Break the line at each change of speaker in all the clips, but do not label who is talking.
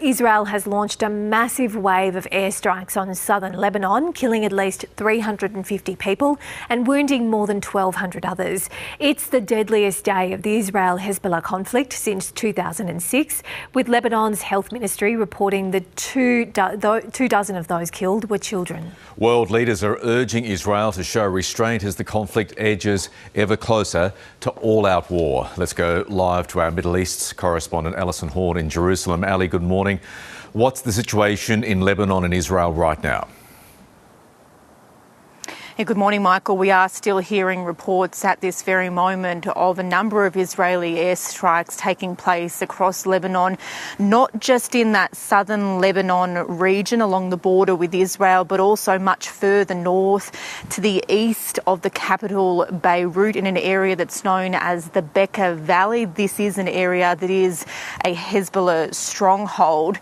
Israel has launched a massive wave of airstrikes on southern Lebanon, killing at least 350 people and wounding more than 1,200 others. It's the deadliest day of the Israel-Hezbollah conflict since 2006, with Lebanon's health ministry reporting that two dozen of those killed were children.
World leaders are urging Israel to show restraint as the conflict edges ever closer to all-out war. Let's go live to our Middle East correspondent Alison Horn in Jerusalem. Ali, good morning. What's the situation in Lebanon and Israel right now?
Good morning, Michael. We are still hearing reports at this very moment of a number of Israeli airstrikes taking place across Lebanon, not just in that southern Lebanon region along the border with Israel, but also much further north to the east of the capital, Beirut, in an area that's known as the Bekaa Valley. This is an area that is a Hezbollah stronghold.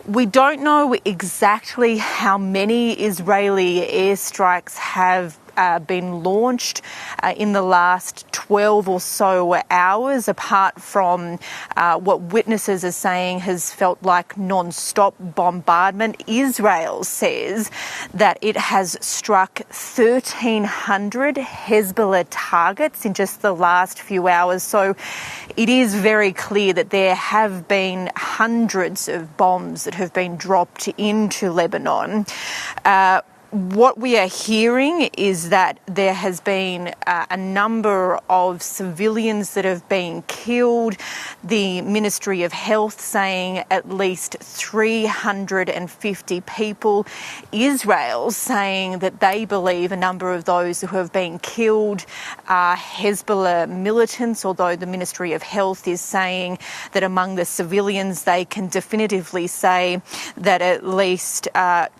We don't know exactly how many Israeli airstrikes have been launched in the last 12 or so hours, apart from what witnesses are saying has felt like non-stop bombardment. Israel says that it has struck 1,300 Hezbollah targets in just the last few hours. So it is very clear that there have been hundreds of bombs that have been dropped into Lebanon. What we are hearing is that there has been a number of civilians that have been killed. The Ministry of Health saying at least 350 people. Israel saying that they believe a number of those who have been killed are Hezbollah militants, although the Ministry of Health is saying that among the civilians they can definitively say that at least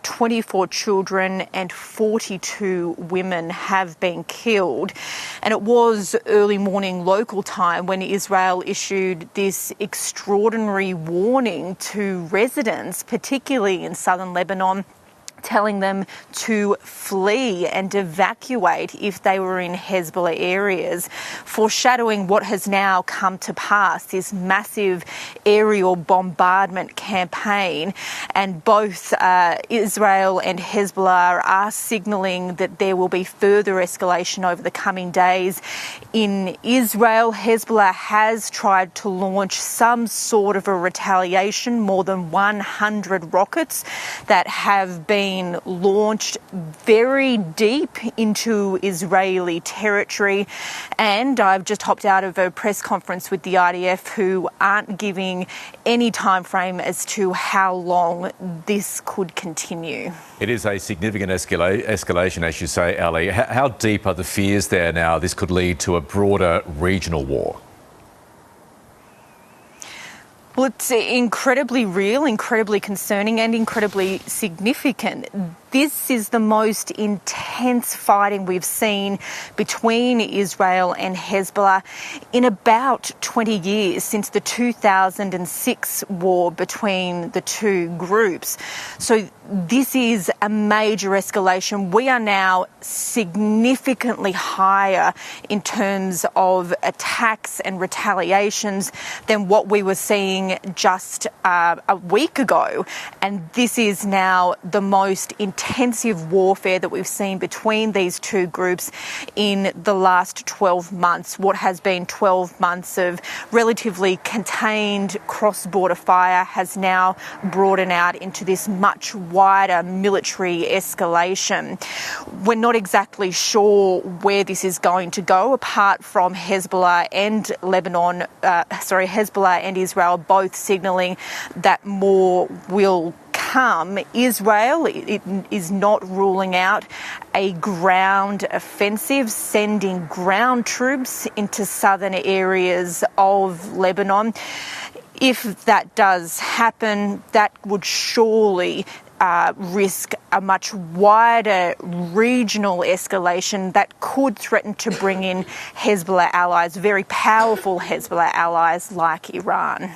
24 children and 42 women have been killed. And it was early morning local time when Israel issued this extraordinary warning to residents, particularly in southern Lebanon, telling them to flee and evacuate if they were in Hezbollah areas, foreshadowing what has now come to pass, this massive aerial bombardment campaign. And both Israel and Hezbollah are signalling that there will be further escalation over the coming days. In Israel, Hezbollah has tried to launch some sort of a retaliation, more than 100 rockets that have been launched very deep into Israeli territory. And I've just hopped out of a press conference with the IDF, who aren't giving any time frame as to how long this could continue.
It is a significant escalation, as you say, Ali. How deep are the fears there now this could lead to a broader regional war?
Well, it's incredibly real, incredibly concerning and incredibly significant. This is the most intense fighting we've seen between Israel and Hezbollah in about 20 years, since the 2006 war between the two groups. So this is a major escalation. We are now significantly higher in terms of attacks and retaliations than what we were seeing just a week ago. And this is now the most intensive warfare that we've seen between these two groups in the last 12 months. What has been 12 months of relatively contained cross-border fire has now broadened out into this much wider military escalation. We're not exactly sure where this is going to go, apart from Hezbollah and Hezbollah and Israel both signalling that more will come. Israel is not ruling out a ground offensive, sending ground troops into southern areas of Lebanon. If that does happen, that would surely risk a much wider regional escalation that could threaten to bring in Hezbollah allies, very powerful Hezbollah allies like Iran.